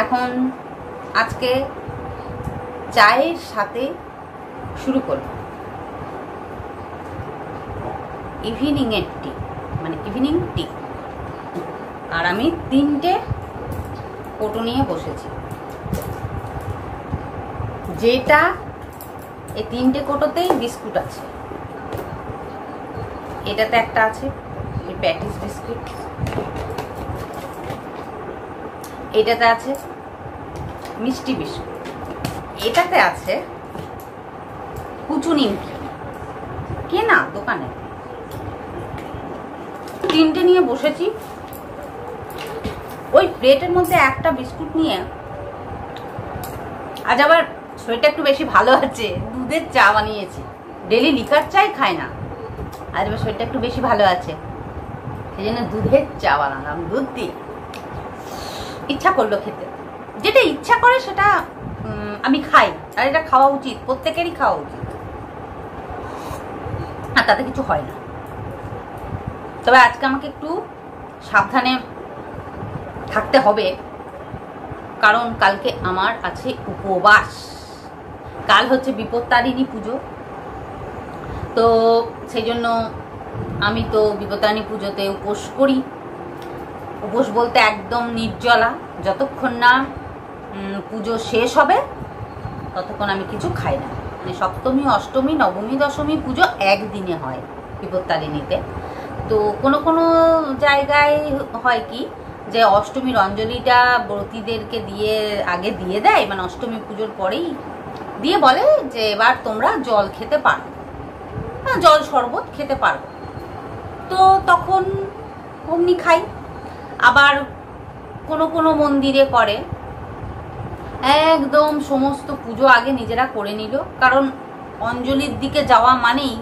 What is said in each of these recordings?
এখন আজকে চায়ের সাথে শুরু করব ইভিনিংয়ের টি, মানে ইভিনিং টি। আর আমি 3টে কোটো নিয়ে বসেছি, যেটা এই 3টে কোটোতেই বিস্কুট আছে। এটাতে একটা আছে এই প্যাটিস বিস্কুট, এটাতে আছে মিষ্টি বিস্কুট, এটাতে আছে কুচু নিমকি কেনা দোকানে। 3টে নিয়ে বসেছি। ওই প্লেটের মধ্যে একটা বিস্কুট নিয়ে আজ আবার শরীরটা একটু বেশি ভালো আছে, দুধের চা বানিয়েছি। ডেলি লিকার চাই খাই না, আজ আবার শরীরটা একটু বেশি ভালো আছে, সেই জন্য দুধের চা বানালাম। দুধ দিয়ে ইচ্ছা করলো খেতে, যেটা ইচ্ছা করে সেটা আমি খাই। আর এটা খাওয়া উচিত, প্রত্যেকেরই খাওয়া উচিত, আর তাতে কিছু হয় না। তবে আজকে আমাকে একটু সাবধানে থাকতে হবে, কারণ কালকে আমার আছে উপবাস। কাল হচ্ছে বিপত্তারিণী পুজো, তো সেই জন্য আমি তো বিপত্তারিণী পুজোতে উপোস করি। উপোস বলতে একদম নির্জলা, যতক্ষণ না পুজো শেষ হবে ততক্ষণ আমি কিছু খাই না। মানে সপ্তমী, অষ্টমী, নবমী, দশমী পুজো একদিনে হয় বিপত্তারিণীতে। তো কোনো কোনো জায়গায় হয় কি, যে অষ্টমীর অঞ্জলিটা ব্রতীদেরকে দিয়ে আগে দিয়ে দেয়, মানে অষ্টমী পুজোর পরেই দিয়ে বলে যে এবার তোমরা জল খেতে পারো, জল শরবত খেতে পারো। তো তখন অমনি খাই। আবার কোনো কোনো মন্দিরে করে একদম সমস্ত পুজো আগে নিজেরা করে নিল, কারণ অঞ্জলির দিকে যাওয়া মানেই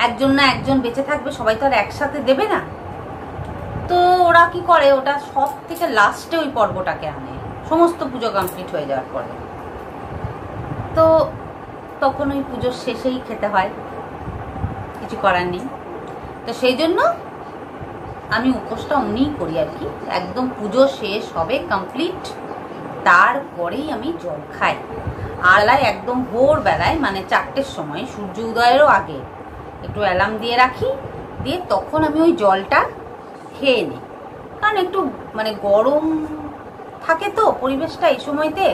একজন না একজন বেঁচে থাকবে, সবাই তো আর একসাথে দেবে না। তো ওরা কি করে, ওটা সব থেকে লাস্টে ওই পর্বটাকে আনে, সমস্ত পুজো কমপ্লিট হয়ে যাওয়ার পরে। তো তখন ওই পুজোর শেষেই খেতে হয়, কিছু করার নেই। তো সেই জন্য আমি উপোসটা অমনিই করি আর কি, একদম পুজো শেষ হবে কমপ্লিট, তারপরেই আমি জল খাই। আলায় একদম ভোরবেলায়, মানে 4টের সময়, সূর্য উদয়েরও আগে একটু অ্যালার্ম দিয়ে রাখি, দিয়ে তখন আমি ওই জলটা খেয়ে নিই। কারণ একটু মানে গরম থাকে তো পরিবেশটা এই সময়তে,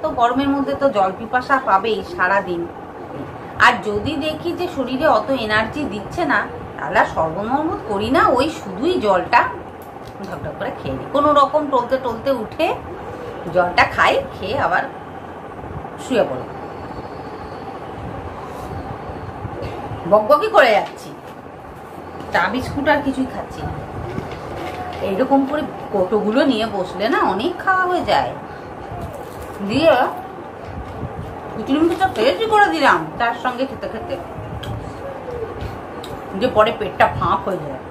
তো গরমের মধ্যে তো জল পিপাসা পাবেই সারাদিন। আর যদি দেখি যে শরীরে অত এনার্জি দিচ্ছে না, তাহলে সর্বমর্মত করি না, ওই শুধুই জলটা ঢকঢক করে খেয়ে নিই। কোনো রকম টলতে টলতে উঠে জলটা খাই, খেয়ে আবার শুয়ে পড়ি। বকবকি করে যাচ্ছি, চা বিস্কুট আর কিছুই খাচ্ছি না। এইরকম করে কোটোগুলো নিয়ে বসলে না অনেক খাওয়া হয়ে যায়। দিয়ে কুচুরিমুচা পেয়েছি করে দিলাম তার সঙ্গে খেতে খেতে, যে পরে পেটটা ফাঁক হয়ে যায়।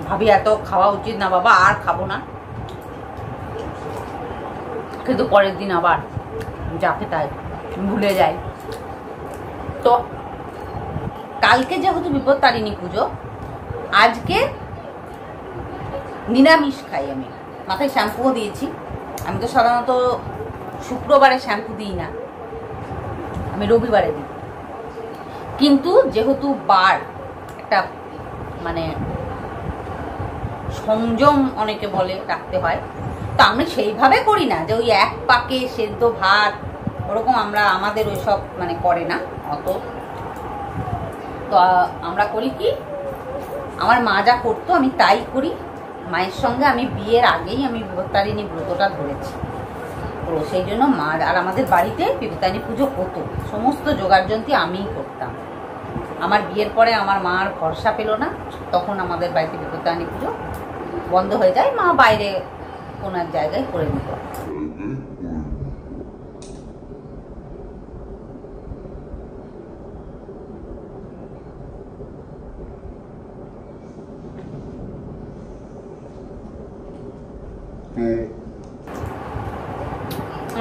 ভাবি এত খাওয়া উচিত না বাবা, আর খাবো না, কিন্তু পরের দিন আবার যাকে তাই ভুলে যাই। তো কালকে যেহেতু বিপত্তারিণী পুজো, আজকে নিরামিষ খাই। আমি মাথায় শ্যাম্পুও দিয়েছি। আমি তো সাধারণত শুক্রবারে শ্যাম্পু দিই না, আমি রবিবারে দিই। কিন্তু যেহেতু বার একটা মানে সংযম অনেকে বলে রাখতে হয়, তো আমি সেইভাবে করি না যে ওই এক পাকে সেদ্ধ ভাত ওরকম আমাদের ওই সব মানে করে না অত। তো আমরা করি কি, আমার মা যা করতো আমি তাই করি। মায়ের সঙ্গে আমি বিয়ের আগেই আমি বিপত্তারিণী ব্রতটা ধরেছি, তো সেই জন্য মা আর আমাদের বাড়িতে বিপত্তারিণী পুজো হতো, সমস্ত জোগাড়যন্ত্রী আমিই করতাম। আমার বিয়ের পরে আমার মা আর ভরসা পেল না, তখন আমাদের বাড়িতে বিপত্তারিণী পুজো বন্ধ হয়ে যায়, মা বাইরে কোনো এক জায়গায় করে নিত।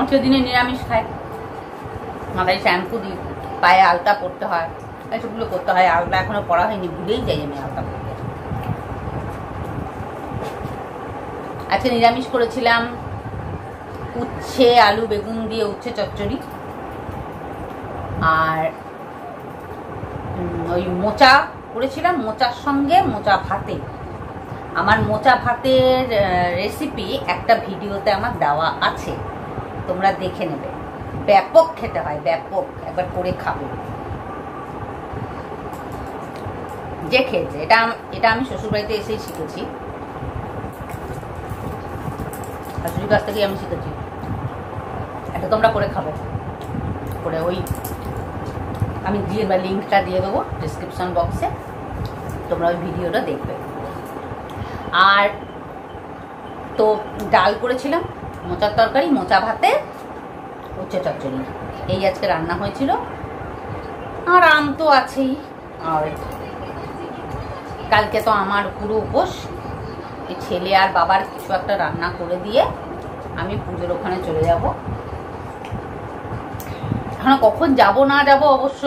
সেদিনে নিরামিষ খায়, মাথায় শ্যাম্পু দিই, পায়ে আলতা পরতে হয়, এসবগুলো করতে হয়। আলতা এখনো পরা হয়নি, ভুলেই যাই আমি আলতা পরতে। আজকে নিরামিষ করেছিলাম উচ্ছে আলু বেগুন দিয়ে উচ্ছে চচ্চড়ি, আর ওই মোচা করেছিলাম, মোচার সঙ্গে মোচা ভাতে। আমার মোচা ভাতের রেসিপি একটা ভিডিওতে আমার দেওয়া আছে, তোমরা দেখে নেবে। ব্যাপক খেতে হয়, ব্যাপক, একবার করে খাবে। যে খেয়েছে, এটা আমি শ্বশুরবাড়িতে এসেই শিখেছি, শাশুড়ির কাছ থেকেই আমি শিখেছি। এটা তোমরা করে খাবে, করে ওই আমি দিয়ে বা লিঙ্কটা দিয়ে দেবো ডিসক্রিপশন বক্সে, তোমরা ওই ভিডিওটা দেখবে। আর তো ডাল করেছিলাম, মোচার তরকারি, মোচা ভাতে, উচ্ছে চচ্চড়ি, এই আজকে রান্না হয়েছিল। আর আম তো আছেই। আর কালকে তো আমার পুরো উপোস, এই ছেলে আর বাবার কিছু একটা রান্না করে দিয়ে আমি পুজোর ওখানে চলে যাব। এখন কখন যাব না যাব অবশ্য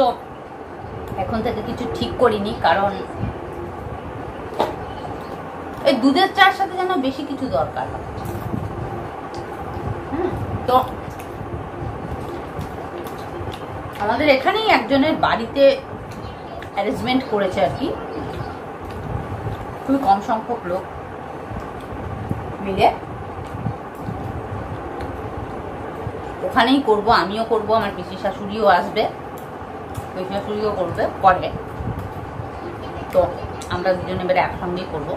এখন থেকে কিছু ঠিক করিনি, কারণ এই দুধের চার সাথে যেন বেশি কিছু দরকার হয়। তো আমাদের এখানেই একজনের বাড়িতে অ্যারেঞ্জমেন্ট করেছে আর কি, খুবই কম সংখ্যক লোক মিলে। ওখানেই করব, আমিও করব, আমার পিসি শাশুড়িও আসবে, পিসি শাশুড়িও করবে করে। তো আমরা দুজনে এবারে একসঙ্গেই করবো।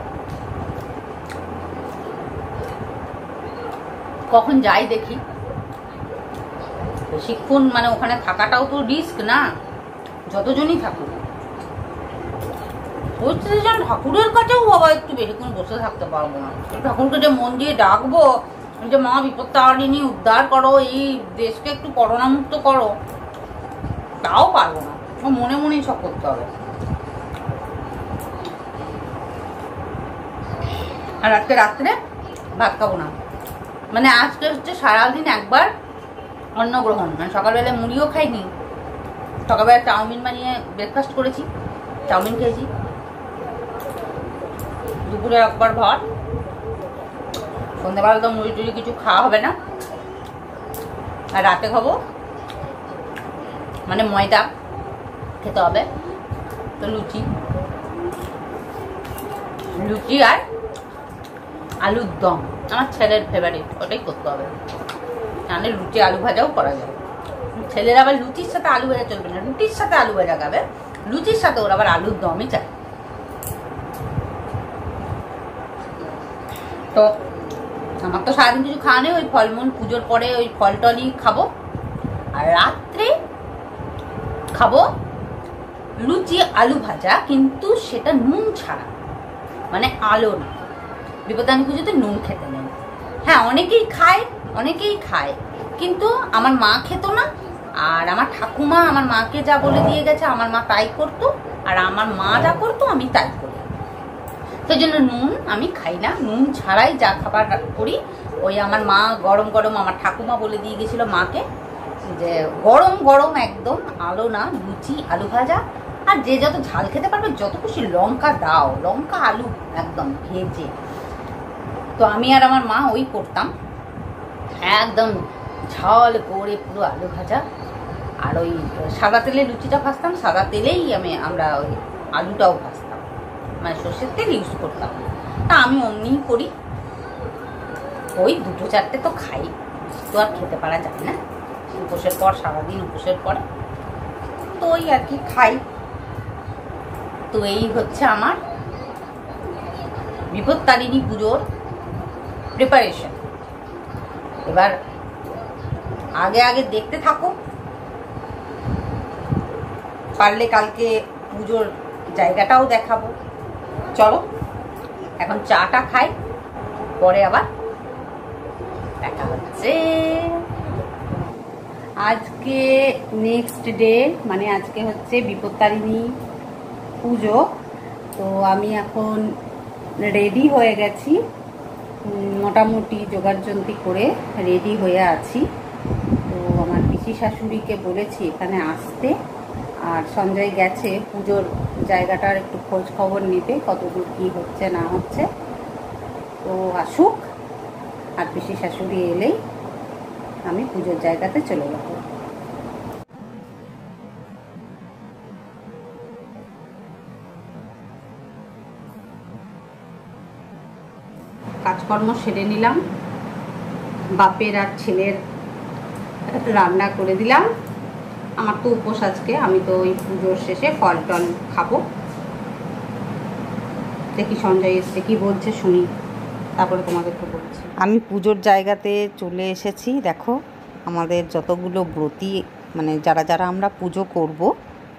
কখন যাই দেখি, বেশিক্ষণ মানে ওখানে থাকাটাও তো রিস্ক না, যতজনই থাকুক। বলছে যে ঠাকুরের কাছেও বাবা একটু বেশিক্ষণ বসে থাকতে পারবো না, ঠাকুরকে যে মন দিয়ে ডাকবো যে মা বিপত্তারিণী উদ্ধার করো, এই দেশকে একটু করোনা মুক্ত করো, তাও পারবো না। মনে মনেই সব করতে হবে। আর আজকে রাত্রে ভাত খাবো না, মানে আজকে হচ্ছে সারাদিন একবার অন্নগ্রহণ, মানে সকালবেলা মুড়িও খাইনি, সকালবেলা চাউমিন বানিয়ে ব্রেকফাস্ট করেছি, চাউমিন খেয়েছি, দুপুরে একবার ভাত, সন্ধ্যাবেলা তো মুড়ি টুড়ি কিছু খাওয়া হবে না। আর রাতে খাবো মানে ময়দা খেতে হবে, তো লুচি লুচি আর আলুর দম, আমার ছেলের ফেভারিট, ওটাই করতে হবে। নাহলে লুচি আলু ভাজাও করা যাবে। ছেলের আবার লুচির সাথে আলু ভাজা চলবে না, রুটির সাথে আলু ভাজা খাবে, লুচির সাথে ওরা আবার আলুর দমই চায়। তো আমার তো সারাদিন কিছু খাওয়া নেই, ওই ফলমূল পুজোর পরে ওই ফল টলই খাবো। আর রাত্রে খাবো লুচি আলু ভাজা, কিন্তু সেটা নুন ছাড়া, মানে আলো না। বিপদানি পুজোতে নুন খেতে নেই। হ্যাঁ অনেকেই খায়, কিন্তু আমার মা খেত না। আর আমার ঠাকুমা আমার মাকে যা বলে দিয়ে গেছে, আমার মা তাই করতো, আর আমার মা যা করতো আমি তাই করি। সেই জন্য নুন আমি খাই না, নুন ছাড়াই যা খাবার করি। ওই আমার মা গরম গরম, আমার ঠাকুমা বলে দিয়ে গেছিলো মাকে যে গরম গরম একদম আলো না লুচি আলু ভাজা, আর যে যত ঝাল খেতে পারবে যত খুশি লঙ্কা দাও, লঙ্কা আলু একদম ভেজে। তো আমি আর আমার মা ওই করতাম, একদম ঝাল করে পুরো আলু ভাজা। আর ওই সাদা তেলে লুচিটা ভাজতাম, সাদা তেলেই আমরা ওই আলুটাও ভাজতাম, মানে সর্ষের তেল ইউজ করতাম। তা আমি অমনিই করি, ওই দুটো চারটে তো খাই, তো আর খেতে পারা যায় না উপোসের পর, সারাদিন উপোসের পরে, তো ওই আর কি খাই। তো এই হচ্ছে আমার বিপত্তারিণী পুজোর প্রিপারেশন। এবার আগে আগে দেখতে থাকো, পারলে কালকে পুজোর জায়গাটাও দেখাবো। চলো এখন চাটা খাই, পরে আবার দেখা হচ্ছে। আজকে নেক্সট ডে, মানে আজকে হচ্ছে বিপত্তারিণী পুজো। তো আমি এখন রেডি হয়ে গেছি, মোটামুটি জোগাড়যন্ত্রী করে রেডি হয়ে আছি। তো আমার পিসি শাশুড়িকে বলেছি এখানে আসতে, আর সঞ্জয় গেছে পুজোর জায়গাটার একটু খোঁজ খবর নিতে, কতদূর কী হচ্ছে না হচ্ছে। তো আসুক, আর পিসি শাশুড়ি এলেই আমি পুজোর জায়গাতে চলে যাব। কাজকর্ম সেরে নিলাম, বাপের আর ছেলের রান্না করে দিলাম। আমার তো উপোস আজকে, আমি তো ওই পুজোর শেষে ফল টল খাবো। দেখি সঞ্জয় এসছে কি বলছে শুনি, তারপরে তোমাদেরকে বলছি। আমি পুজোর জায়গাতে চলে এসেছি। দেখো আমাদের যতগুলো ব্রতী মানে যারা যারা আমরা পুজো করব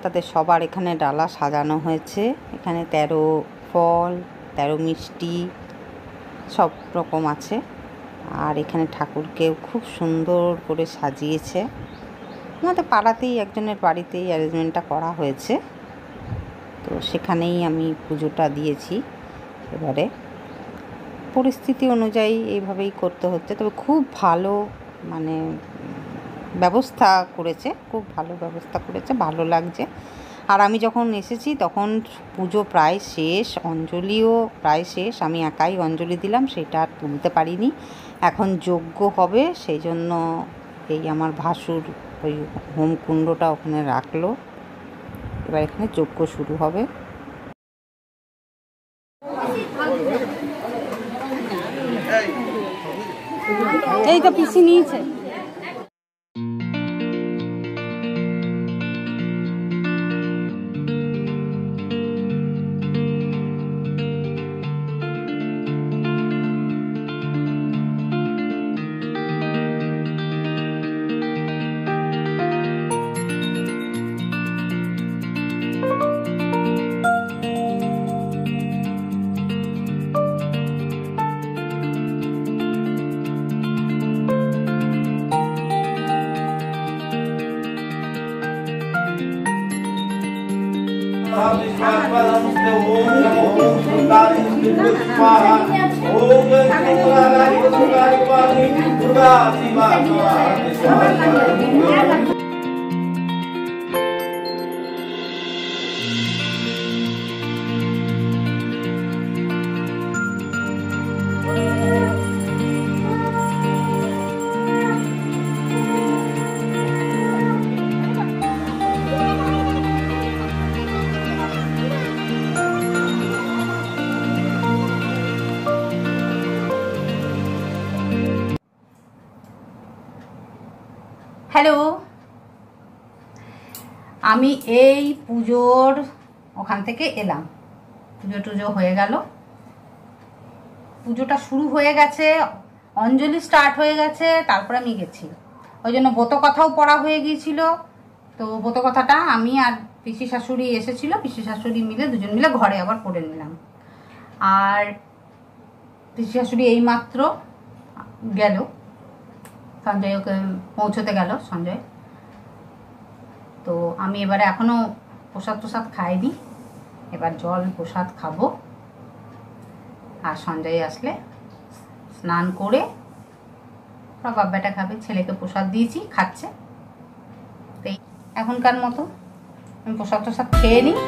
তাদের সবার এখানে ডালা সাজানো হয়েছে। এখানে 13 ফল 13 মিষ্টি সব রকম আছে। আর এখানে ঠাকুরকেও খুব সুন্দর করে সাজিয়েছে। আমাদের পাড়াতেই একজনের বাড়িতেই অ্যারেঞ্জমেন্টটা করা হয়েছে, তো সেখানেই আমি পুজোটা দিয়েছি। এবারে পরিস্থিতি অনুযায়ী এইভাবেই করতে হচ্ছে, তবে খুব ভালো মানে ব্যবস্থা করেছে, খুব ভালো ব্যবস্থা করেছে, ভালো লাগছে। আর আমি যখন এসেছি তখন পুজো প্রায় শেষ, অঞ্জলিও প্রায় শেষ। আমি একাই অঞ্জলি দিলাম, সেটা আর তুলতে পারিনি। এখন যজ্ঞ হবে, সেই জন্য এই আমার ভাসুর ওই হোমকুণ্ডটা ওখানে রাখলো। এবার এখানে যজ্ঞ শুরু হবে। এই তো পিসি নিয়েছে। হ্যালো, আমি এই পুজোর ওখান থেকে এলাম। পুজো টুজো হয়ে গেল, পুজোটা শুরু হয়ে গেছে, অঞ্জলি স্টার্ট হয়ে গেছে, তারপরে আমি গেছি। ওই জন্য ব্রতকথাও পড়া হয়ে গিয়েছিল। তো ব্রতকথাটা আমি আর পিসি শাশুড়ি এসেছিল, পিসি শাশুড়ি মিলে দুজন মিলে ঘরে আবার পড়ে নিলাম। আর পিসি শাশুড়ি এইমাত্র গেল, সঞ্জয় ওকে পৌঁছতে গেল সঞ্জয়। তো আমি এবারে এখনও প্রসাদ খাইনি, এবার জল প্রসাদ খাবো। আর সঞ্জয় আসলে স্নান করে ওরা বাপ বেটা খাবে। ছেলেকে প্রসাদ দিয়েছি, খাচ্ছে। তো এখনকার মতো আমি প্রসাদ খেয়ে নিই।